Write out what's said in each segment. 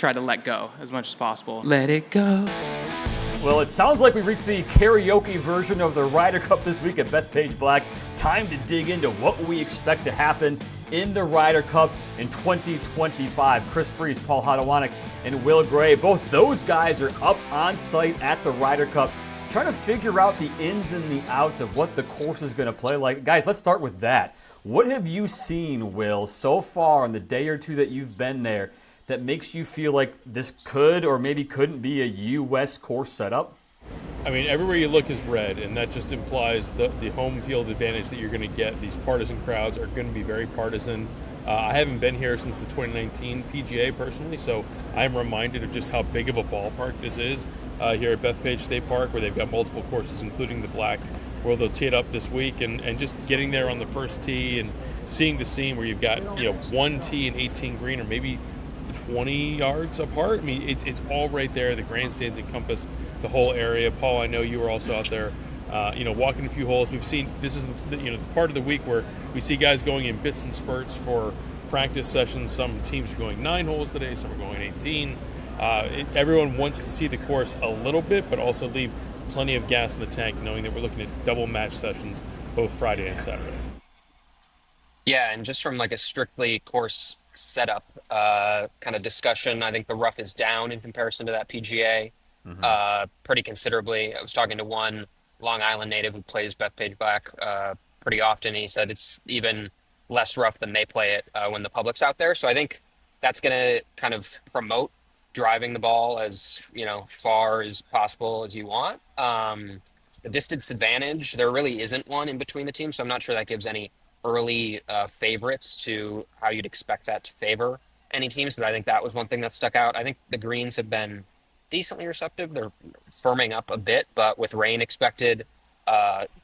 try to let go as much as possible. Let it go. Well, it sounds like we've reached the karaoke version of the Ryder Cup this week at Bethpage Black. Time to dig into what we expect to happen in the Ryder Cup in 2025. Chris Freeze, Paul Hodowanek, and Will Gray, both those guys are up on site at the Ryder Cup, trying to figure out the ins and the outs of what the course is going to play like. Guys, let's start with that. What have you seen, Will, so far in the day or two that you've been there that makes you feel like this could or maybe couldn't be a U.S. course setup? I mean, everywhere you look is red, and that just implies the home field advantage that you're going to get. These partisan crowds are going to be very partisan. I haven't been here since the 2019 PGA personally, so I'm reminded of just how big of a ballpark this is here at Bethpage State Park, where they've got multiple courses, including the Black, where they'll tee it up this week, and just getting there on the first tee and seeing the scene where you've got one tee and 18 green, or maybe 20 yards apart. I mean, it's all right there. The grandstands encompass the whole area. Paul, I know you were also out there, walking a few holes. We've seen this is the part of the week where we see guys going in bits and spurts for practice sessions. Some teams are going 9 holes today, some are going 18. Everyone wants to see the course a little bit, but also leave plenty of gas in the tank, knowing that we're looking at double match sessions both Friday and Saturday. Yeah, and just from like a strictly course setup kind of discussion, I think the rough is down in comparison to that PGA pretty considerably. I was talking to one Long Island native who plays Bethpage Black pretty often. He said it's even less rough than they play it when the public's out there. So I think that's going to kind of promote driving the ball as far as possible as you want. The distance advantage, there really isn't one in between the teams, so I'm not sure that gives any early favorites to how you'd expect that to favor any teams, but I think that was one thing that stuck out. I think the greens have been decently receptive. They're firming up a bit, but with rain expected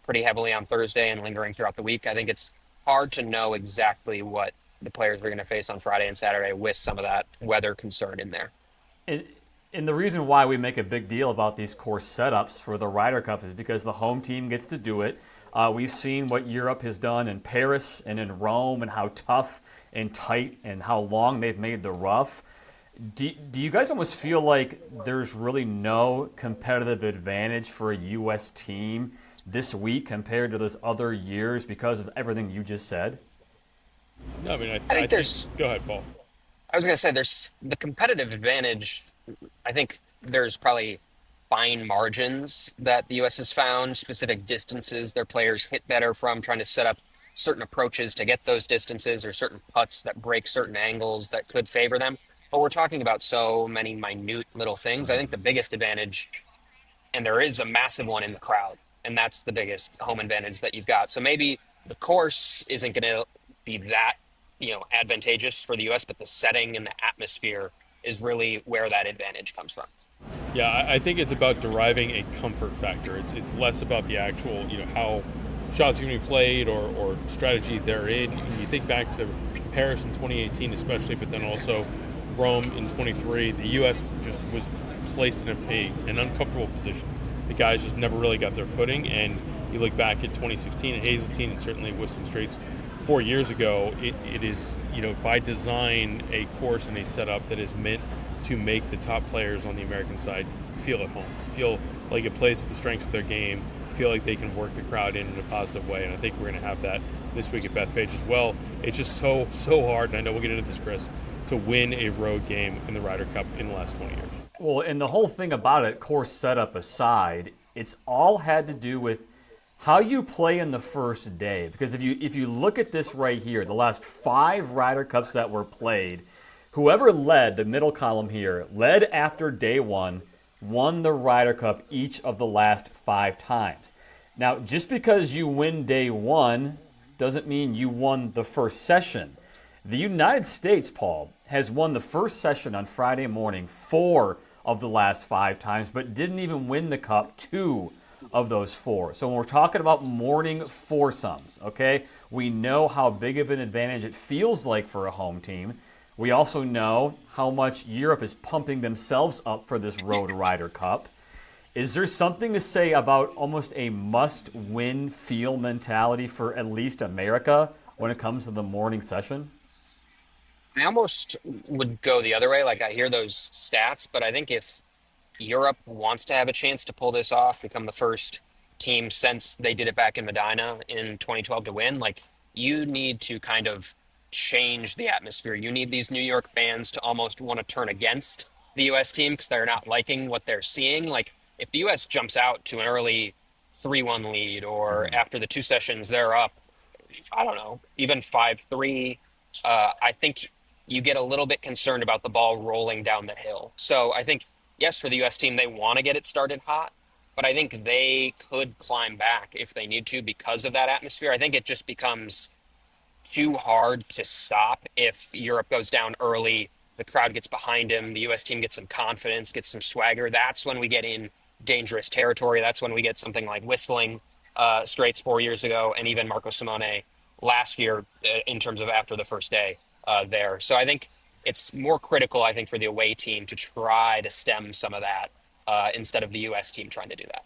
pretty heavily on Thursday and lingering throughout the week, I think it's hard to know exactly what the players are going to face on Friday and Saturday with some of that weather concern in there. And the reason why we make a big deal about these course setups for the Ryder Cup is because the home team gets to do it. We've seen what Europe has done in Paris and in Rome and how tough and tight and how long they've made the rough. Do you guys almost feel like there's really no competitive advantage for a U.S. team this week compared to those other years because of everything you just said? No, I mean, I think there's... Go ahead, Paul. I was going to say there's the competitive advantage. I think there's probably fine margins that the U.S. has found, specific distances their players hit better from, trying to set up certain approaches to get those distances, or certain putts that break certain angles that could favor them. But we're talking about so many minute little things. I think the biggest advantage, and there is a massive one in the crowd, and that's the biggest home advantage that you've got. So maybe the course isn't going to be that advantageous for the U.S., but the setting and the atmosphere is really where that advantage comes from. Yeah, I think it's about deriving a comfort factor. It's less about the actual, how shots are going to be played or strategy they're in. You think back to Paris in 2018 especially, but then also Rome in 23, the U.S. just was placed in an uncomfortable position. The guys just never really got their footing, and you look back at 2016 at Hazeltine and certainly Whistling Straits 4 years ago, it is, by design, a course and a setup that is meant to make the top players on the American side feel at home, feel like it plays to the strengths of their game, feel like they can work the crowd in a positive way. And I think we're going to have that this week at Bethpage as well. It's just so hard, and I know we'll get into this, Chris, to win a road game in the Ryder Cup in the last 20 years. Well, and the whole thing about it, course setup aside, it's all had to do with how you play in the first day. Because if you look at this right here, the last 5 Ryder Cups that were played, whoever led, the middle column here, led after day 1, won the Ryder Cup each of the last 5 times. Now, just because you win day 1 doesn't mean you won the first session. The United States, Paul, has won the first session on Friday morning 4 of the last 5 times, but didn't even win the Cup 2 of those 4. So when we're talking about morning foursomes, okay, we know how big of an advantage it feels like for a home team. We also know how much Europe is pumping themselves up for this road Ryder Cup. Is there something to say about almost a must-win feel mentality for at least America when it comes to the morning session? I almost would go the other way. Like I hear those stats, but I think if Europe wants to have a chance to pull this off, become the first team since they did it back in Medina in 2012 to win, like you need to kind of change the atmosphere. You need these New York fans to almost want to turn against the US team because they're not liking what they're seeing. Like if the US jumps out to an early 3-1 lead or after the two sessions they're up, I don't know, even 5-3, I think you get a little bit concerned about the ball rolling down the hill. So I think, yes, for the US team, they want to get it started hot, but I think they could climb back if they need to because of that atmosphere. I think it just becomes too hard to stop if Europe goes down early, the crowd gets behind him, the US team gets some confidence, gets some swagger. That's when we get in dangerous territory. That's when we get something like Whistling Straits 4 years ago, and even Marco Simone last year in terms of after the first day there. So I think it's more critical, I think, for the away team to try to stem some of that instead of the US team trying to do that.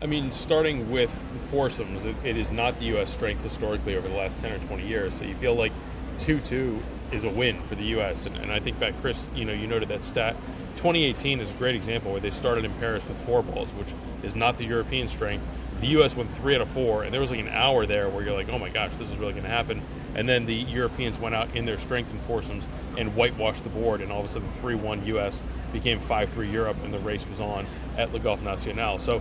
I mean, starting with foursomes, it is not the U.S. strength historically over the last 10 or 20 years. So you feel like 2-2 is a win for the U.S. And I think back, Chris, you noted that stat. 2018 is a great example where they started in Paris with 4 balls, which is not the European strength. The U.S. went 3 out of 4, and there was like an hour there where you're like, oh my gosh, this is really going to happen. And then the Europeans went out in their strength in foursomes and whitewashed the board, and all of a sudden 3-1 U.S. became 5-3 Europe, and the race was on at Le Golf National. So,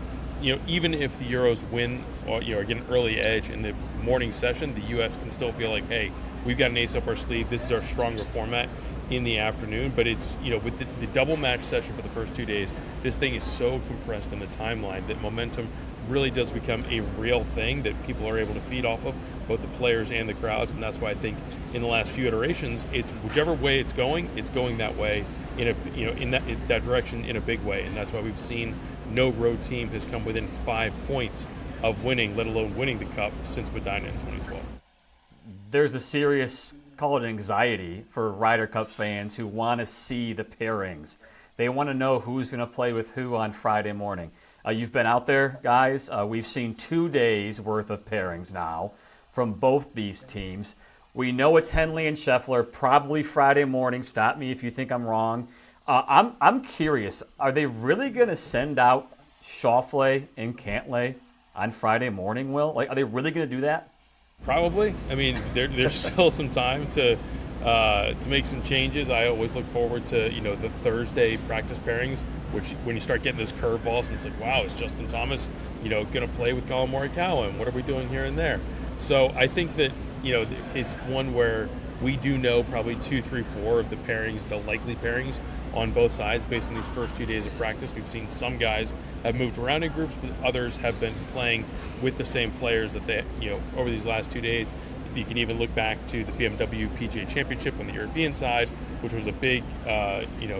even if the Euros win or get an early edge in the morning session, the U.S. can still feel like, hey, we've got an ace up our sleeve. This is our stronger format in the afternoon. But it's, with the double match session for the first 2 days, this thing is so compressed in the timeline that momentum really does become a real thing that people are able to feed off of, both the players and the crowds. And that's why I think in the last few iterations, it's whichever way it's going that way in that direction in a big way. And that's why we've seen no road team has come within 5 points of winning, let alone winning the Cup, since Medina in 2012. There's a serious, call it anxiety, for Ryder Cup fans who want to see the pairings. They want to know who's going to play with who on Friday morning. You've been out there, guys. We've seen 2 days worth of pairings now from both these teams. We know it's Henley and Scheffler, probably Friday morning. Stop me if you think I'm wrong. I'm curious. Are they really going to send out Schauffele and Cantlay on Friday morning, Will? Are they really going to do that? Probably. I mean, there's still some time to make some changes. I always look forward to the Thursday practice pairings, which when you start getting those curveballs and it's like, wow, is Justin Thomas going to play with Colin Morikawa, and what are we doing here and there? So I think that it's one where we do know probably 2, 3, 4 of the pairings, the likely pairings on both sides based on these first 2 days of practice. We've seen some guys have moved around in groups, but others have been playing with the same players that they, over these last 2 days. You can even look back to the BMW PGA Championship on the European side, which was a big,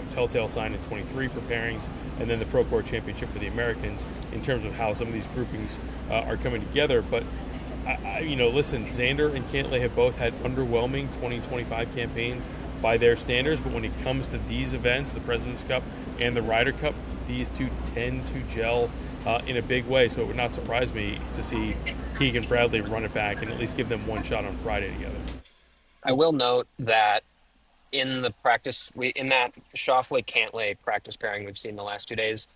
telltale sign in 23 for pairings, and then the Procore Championship for the Americans in terms of how some of these groupings are coming together. But listen, Xander and Cantlay have both had underwhelming 2025 campaigns by their standards, but when it comes to these events, the President's Cup and the Ryder Cup, these two tend to gel in a big way. So it would not surprise me to see Keegan Bradley run it back and at least give them one shot on Friday together. I will note that in the practice, in that Schauffele Cantlay practice pairing we've seen the last 2 days,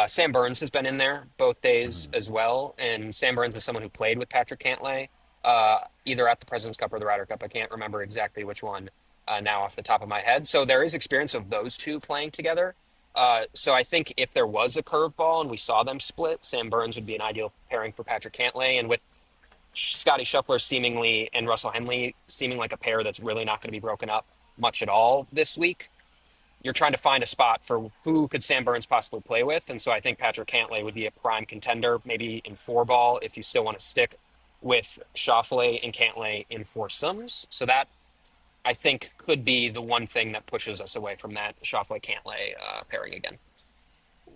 Sam Burns has been in there both days as well, and Sam Burns is someone who played with Patrick Cantlay either at the President's Cup or the Ryder Cup. I can't remember exactly which one now off the top of my head. So there is experience of those two playing together. So I think if there was a curveball and we saw them split, Sam Burns would be an ideal pairing for Patrick Cantlay, and with Scotty Scheffler seemingly and Russell Henley seeming like a pair that's really not going to be broken up much at all this week, you're trying to find a spot for who could Sam Burns possibly play with. And so I think Patrick Cantlay would be a prime contender, maybe in 4-ball if you still want to stick with Schauffele and Cantlay in foursomes. So that, I think, could be the one thing that pushes us away from that Schauffele-Cantlay pairing again.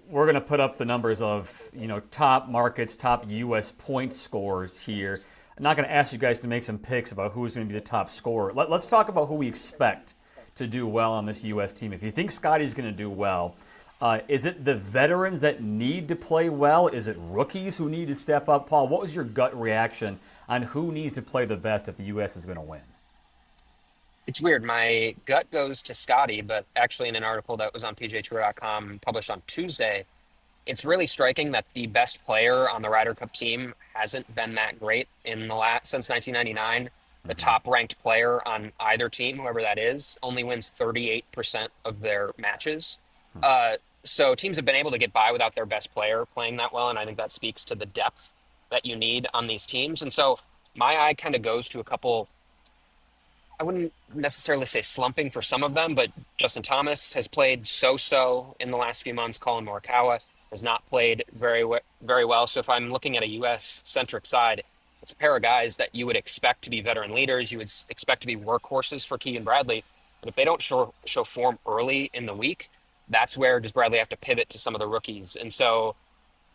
We're going to put up the numbers of top markets, top U.S. point scores here. I'm not going to ask you guys to make some picks about who's going to be the top scorer. Let's talk about who we expect to do well on this U.S. team. If you think Scotty's going to do well, is it the veterans that need to play well? Is it rookies who need to step up? Paul, what was your gut reaction on who needs to play the best if the U.S. is going to win? It's weird. My gut goes to Scotty, but actually, in an article that was on PGATour.com published on Tuesday, it's really striking that the best player on the Ryder Cup team hasn't been that great in the last since 1999. The Hmm. top ranked player on either team, whoever that is, only wins 38% of their matches. So teams have been able to get by without their best player playing that well, and I think that speaks to the depth that you need on these teams. And so my eye kind of goes to a couple. I wouldn't necessarily say slumping for some of them, but Justin Thomas has played so-so in the last few months. Colin Morikawa has not played very well. So if I'm looking at a U.S. centric side, it's a pair of guys that you would expect to be veteran leaders. You would expect to be workhorses for Keegan Bradley. But if they don't show form early in the week, that's where does Bradley have to pivot to some of the rookies. And so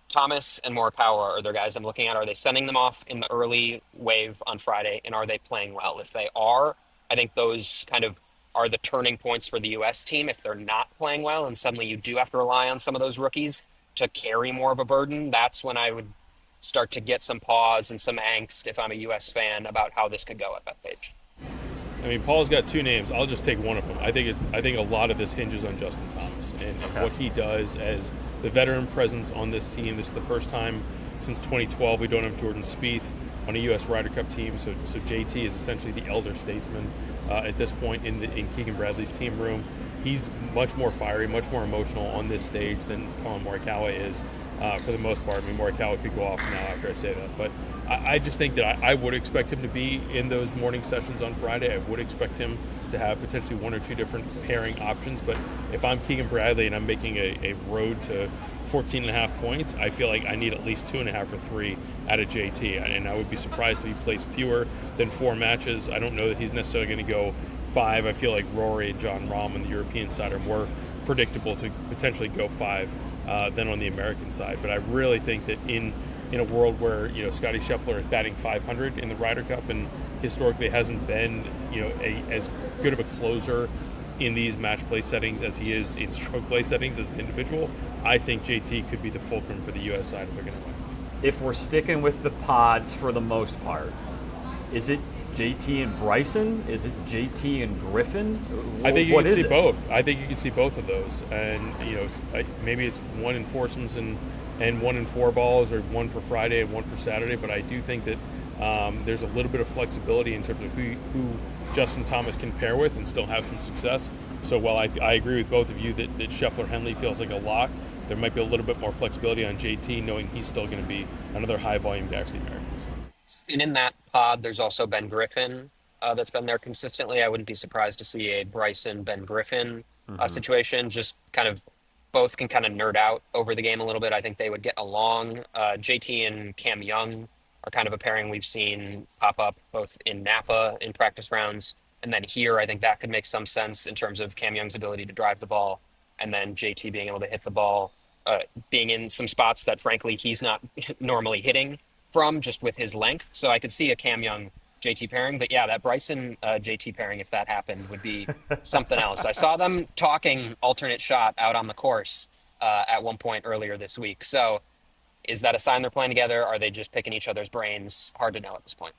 Thomas and Morikawa are the guys I'm looking at. Are they sending them off in the early wave on Friday, and are they playing well? If they are, I think those kind of are the turning points for the U.S. team. If they're not playing well, and suddenly you do have to rely on some of those rookies to carry more of a burden, that's when I would start to get some pause and some angst if I'm a U.S. fan about how this could go at Bethpage. I mean, Paul's got two names. I'll just take one of them. I think a lot of this hinges on Justin Thomas and what he does as the veteran presence on this team. This is the first time since 2012 we don't have Jordan Spieth on a U.S. Ryder Cup team. So JT is essentially the elder statesman at this point in Keegan Bradley's team room. He's much more fiery, much more emotional on this stage than Colin Morikawa is for the most part. I mean, Morikawa could go off now after I say that, but I just think that I would expect him to be in those morning sessions on Friday. I would expect him to have potentially one or two different pairing options. But if I'm Keegan Bradley and I'm making a road to 14.5 points, I feel like I need at least 2.5 or 3 out of JT. And I would be surprised if he plays fewer than 4 matches. I don't know that he's necessarily going to go 5. I feel like Rory and John Rahm on the European side are more predictable to potentially go 5 than on the American side. But I really think that in a world where Scotty Scheffler is batting 500 in the Ryder Cup and historically hasn't been as good of a closer in these match play settings as he is in stroke play settings as an individual, I think JT could be the fulcrum for the U.S. side if they're going to win. If we're sticking with the pods for the most part, is it JT and Bryson? Is it JT and Griffin? I think you What can is see it? both. I think you can see both of those, and maybe it's 1 in foursomes and 1 in 4 balls, or 1 for Friday and 1 for Saturday. But I do think that there's a little bit of flexibility in terms of who Justin Thomas can pair with and still have some success. So while I agree with both of you that Scheffler Henley feels like a lock, there might be a little bit more flexibility on JT, knowing he's still going to be another high volume guy for the Americans. And in that pod, there's also Ben Griffin that's been there consistently. I wouldn't be surprised to see a Bryson Ben Griffin situation. Just kind of both can kind of nerd out over the game a little bit. I think they would get along. JT and Cam Young are kind of a pairing we've seen pop up both in Napa in practice rounds, and then here I think that could make some sense in terms of Cam Young's ability to drive the ball, and then JT being able to hit the ball, being in some spots that frankly he's not normally hitting from just with his length. So I could see a Cam Young JT pairing, but yeah, that Bryson JT pairing, if that happened, would be something else. I saw them talking alternate shot out on the course at one point earlier this week. So is that a sign they're playing together? Are they just picking each other's brains? Hard to know at this point.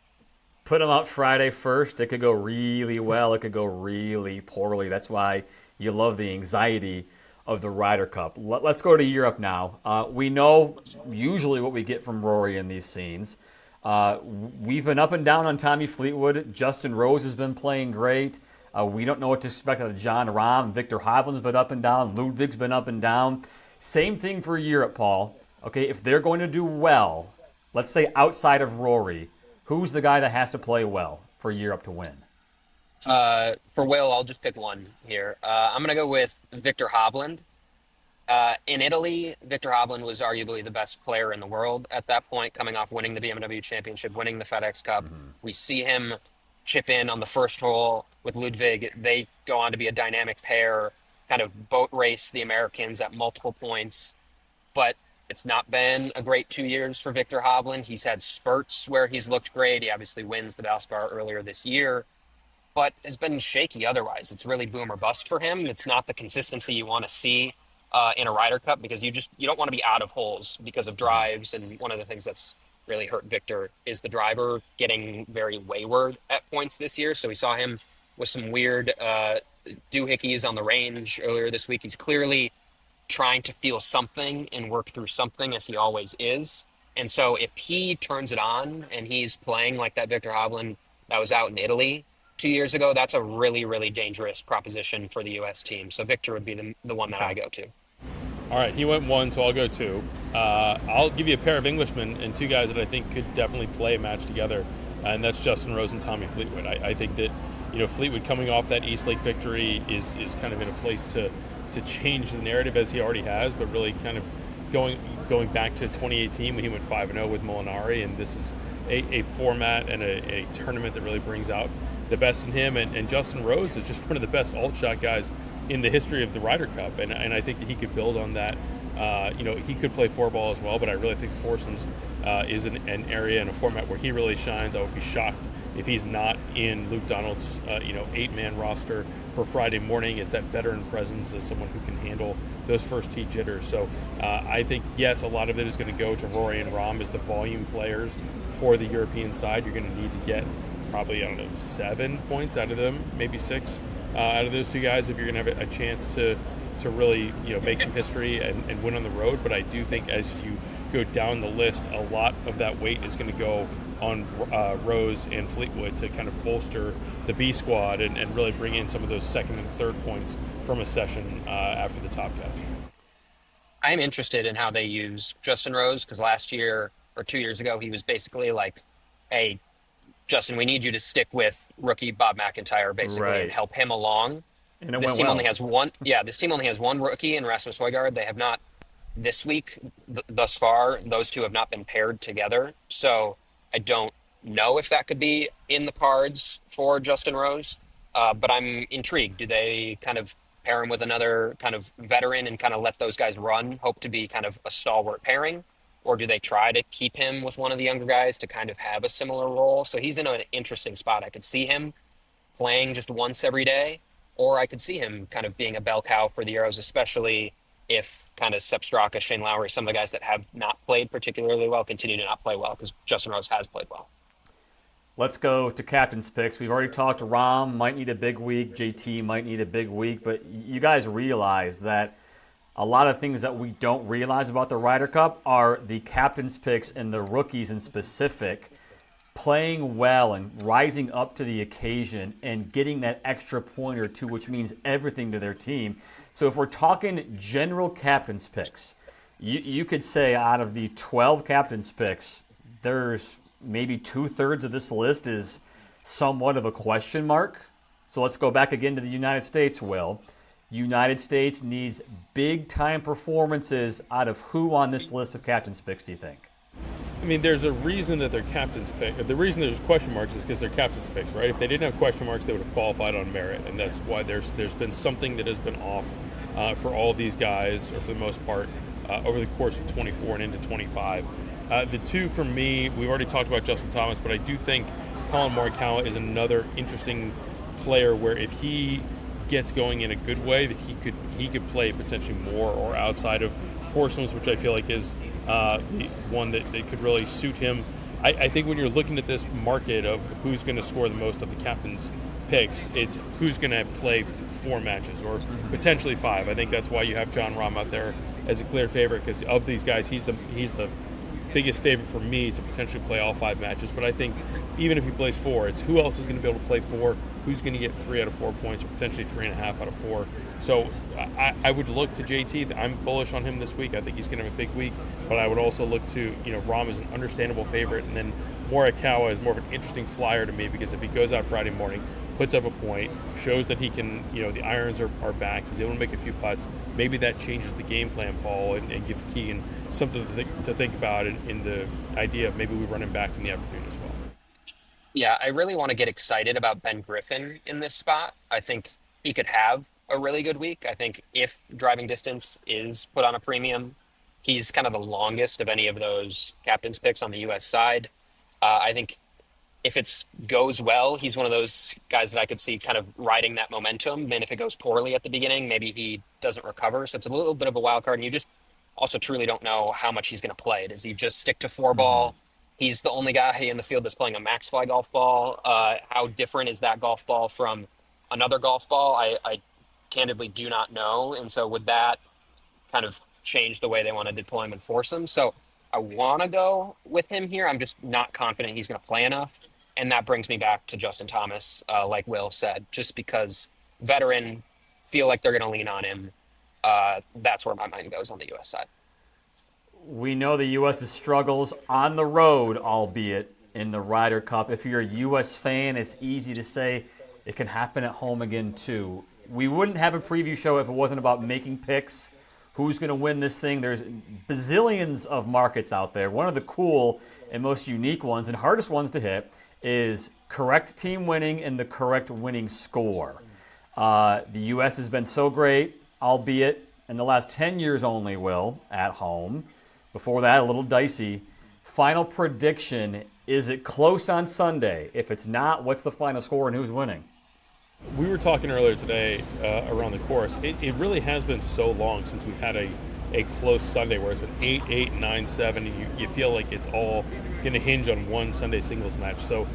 Put them out Friday first. It could go really well. It could go really poorly. That's why you love the anxiety of the Ryder Cup. Let's go to Europe now. We know usually what we get from Rory in these scenes. We've been up and down on Tommy Fleetwood. Justin Rose has been playing great. We don't know what to expect out of John Rahm. Victor Hovland's been up and down. Ludwig's been up and down. Same thing for Europe, Paul. Okay, if they're going to do well, let's say outside of Rory, who's the guy that has to play well for Europe to win? For Will, I'll just pick one here. I'm going to go with Victor Hovland. In Italy, Victor Hovland was arguably the best player in the world at that point, coming off winning the BMW Championship, winning the FedEx Cup. We see him chip in on the first hole with Ludwig. They go on to be a dynamic pair, kind of boat race the Americans at multiple points. But it's not been a great 2 years for Victor Hovland. He's had spurts where he's looked great. He obviously wins the Valspar earlier this year, but has been shaky otherwise. It's really boom or bust for him. It's not the consistency you want to see in a Ryder Cup, because you don't want to be out of holes because of drives. And one of the things that's really hurt Victor is the driver getting very wayward at points this year. So we saw him with some weird doohickeys on the range earlier this week. He's clearly trying to feel something and work through something, as he always is. And so if he turns it on and he's playing like that Victor Hovland that was out in Italy 2 years ago, that's a really, really dangerous proposition for the U.S. team. So Victor would be the one that I go to. All right, he went one, so I'll go two. I'll give you a pair of Englishmen and two guys that I think could definitely play a match together, and that's Justin Rose and Tommy Fleetwood. I think that Fleetwood coming off that East Lake victory is kind of in a place to change the narrative as he already has, but really kind of going back to 2018 when he went 5-0 with Molinari, and this is a format and a tournament that really brings out the best in him. And Justin Rose is just one of the best alt-shot guys in the history of the Ryder Cup, and I think that he could build on that. He could play four ball as well, but I really think foursomes is an area and a format where he really shines. I would be shocked if he's not in Luke Donald's 8-man roster for Friday morning as that veteran presence, as someone who can handle those first tee jitters. So I think, yes, a lot of it is going to go to Rory and Rahm as the volume players for the European side. You're going to need to get probably, 7 points out of them, maybe 6 out of those two guys if you're going to have a chance to really make some history and win on the road. But I do think as you go down the list, a lot of that weight is going to go on Rose and Fleetwood to kind of bolster the B squad and really bring in some of those second and third points from a session after the top guys. I'm interested in how they use Justin Rose, because last year or 2 years ago, he was basically like, hey, Justin, we need you to stick with rookie Bob McIntyre, basically, and help him along. And it this went team well. only has one. Yeah, this team only has one rookie in Rasmus Højgaard. They have not this week thus far. Those two have not been paired together, so I don't know if that could be in the cards for Justin Rose. But I'm intrigued. Do they kind of pair him with another kind of veteran and kind of let those guys run, hope to be kind of a stalwart pairing? Or do they try to keep him with one of the younger guys to kind of have a similar role? So he's in an interesting spot. I could see him playing just once every day, or I could see him kind of being a bell cow for the Euros, especially if kind of Sepp Straka, Shane Lowry, some of the guys that have not played particularly well continue to not play well, because Justin Rose has played well. Let's go to captain's picks. We've already talked. Rahm might need a big week. JT might need a big week. But you guys realize that a lot of things that we don't realize about the Ryder Cup are the captain's picks and the rookies in specific playing well and rising up to the occasion and getting that extra point or two, which means everything to their team. So if we're talking general captain's picks, you could say out of the 12 captain's picks, there's maybe 2/3 of this list is somewhat of a question mark. So let's go back again to the United States, Will. United States needs big-time performances out of who on this list of captain's picks, do you think? I mean, there's a reason that they're captain's pick. The reason there's question marks is because they're captain's picks, right? If they didn't have question marks, they would have qualified on merit, and that's why there's been something that has been off for all of these guys, or for the most part, over the course of 24 and into 25. The two for me, we've already talked about Justin Thomas, but I do think Colin Morikawa is another interesting player where if he gets going in a good way, that he could play potentially more or outside of foursomes, which I feel like is the one that could really suit him. I think when you're looking at this market of who's going to score the most of the captain's picks, it's who's going to play 4 matches or potentially 5. I think that's why you have Jon Rahm out there as a clear favorite, because of these guys, he's the biggest favorite for me to potentially play all 5 matches. But I think even if he plays 4, it's who else is going to be able to play 4, who's going to get 3 out of 4 points, or potentially 3.5 out of 4. So I would look to JT. I'm bullish on him this week. I think he's going to have a big week. But I would also look to, Rahm is an understandable favorite, and then Morikawa is more of an interesting flyer to me, because if he goes out Friday morning, puts up a point, shows that he can, the irons are back, he's able to make a few putts, maybe that changes the game plan, Paul, and gives Keegan something to think about in the idea of maybe we run him back in the afternoon as well. Yeah, I really want to get excited about Ben Griffin in this spot. I think he could have a really good week. I think if driving distance is put on a premium, he's kind of the longest of any of those captain's picks on the U.S. side. I think if it goes well, he's one of those guys that I could see kind of riding that momentum. And if it goes poorly at the beginning, maybe he doesn't recover. So it's a little bit of a wild card. And you just also truly don't know how much he's going to play. Does he just stick to 4-ball? He's the only guy in the field that's playing a max fly golf ball. How different is that golf ball from another golf ball, I candidly do not know. And so would that kind of change the way they want to deploy him and force him? So I want to go with him here. I'm just not confident he's going to play enough. And that brings me back to Justin Thomas, like Will said, just because veteran, feel like they're going to lean on him. That's where my mind goes on the U.S. side. We know the U.S.'s struggles on the road, albeit in the Ryder Cup. If you're a U.S. fan, it's easy to say it can happen at home again, too. We wouldn't have a preview show if it wasn't about making picks. Who's going to win this thing? There's bazillions of markets out there. One of the cool and most unique ones and hardest ones to hit is correct team winning and the correct winning score. The U.S. has been so great, albeit in the last 10 years only, Will, at home. Before that, a little dicey. Final prediction, is it close on Sunday? If it's not, what's the final score and who's winning? We were talking earlier today around the course. It really has been so long since we've had a close Sunday where it's been 8-8, 9-7. You feel like it's all going to hinge on one Sunday singles match. So,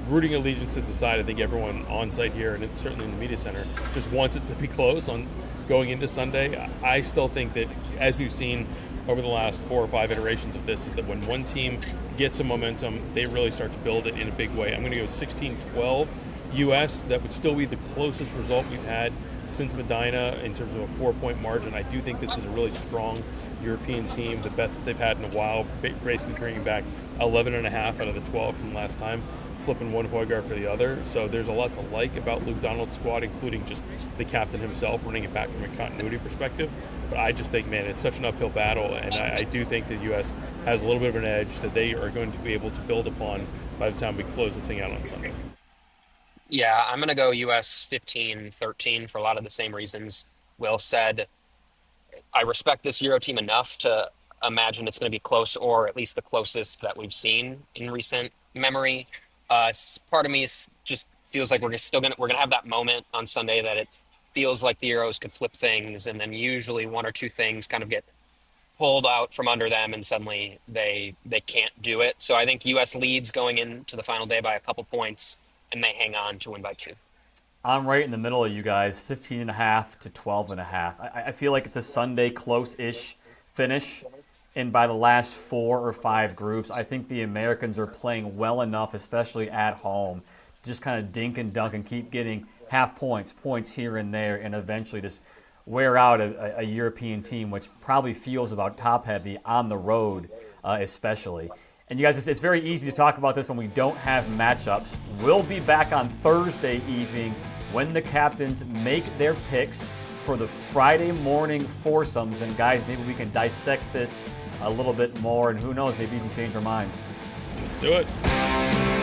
rooting allegiances aside, I think everyone on site here, and it's certainly in the media center, just wants it to be close on going into Sunday. I still think that, as we've seen over the last 4 or 5 iterations of this, is that when one team gets some momentum, they really start to build it in a big way. I'm going to go 16-12 U.S. That would still be the closest result we've had since Medina in terms of a 4-point margin. I do think this is a really strong European team, the best that they've had in a while, basically bringing back 11.5 out of the 12 from last time, flipping one Højgaard for the other. So there's a lot to like about Luke Donald's squad, including just the captain himself running it back from a continuity perspective. But I just think, man, it's such an uphill battle, and I do think the U.S. has a little bit of an edge that they are going to be able to build upon by the time we close this thing out on Sunday. Yeah, I'm going to go US 15-13 for a lot of the same reasons Will said. I respect this Euro team enough to imagine it's going to be close, or at least the closest that we've seen in recent memory. Part of me just feels like we're gonna have that moment on Sunday that it feels like the Euros could flip things, and then usually one or two things kind of get pulled out from under them, and suddenly they can't do it. So I think US leads going into the final day by a couple points, and they hang on to win by 2. I'm right in the middle of you guys, 15.5 to 12.5. I feel like it's a Sunday close-ish finish, and by the last 4 or 5 groups, I think the Americans are playing well enough, especially at home, to just kind of dink and dunk and keep getting half points here and there, and eventually just wear out a European team, which probably feels about top-heavy on the road, especially. And you guys, it's very easy to talk about this when we don't have matchups. We'll be back on Thursday evening when the captains make their picks for the Friday morning foursomes. And guys, maybe we can dissect this a little bit more, and who knows, maybe even change our minds. Let's do it.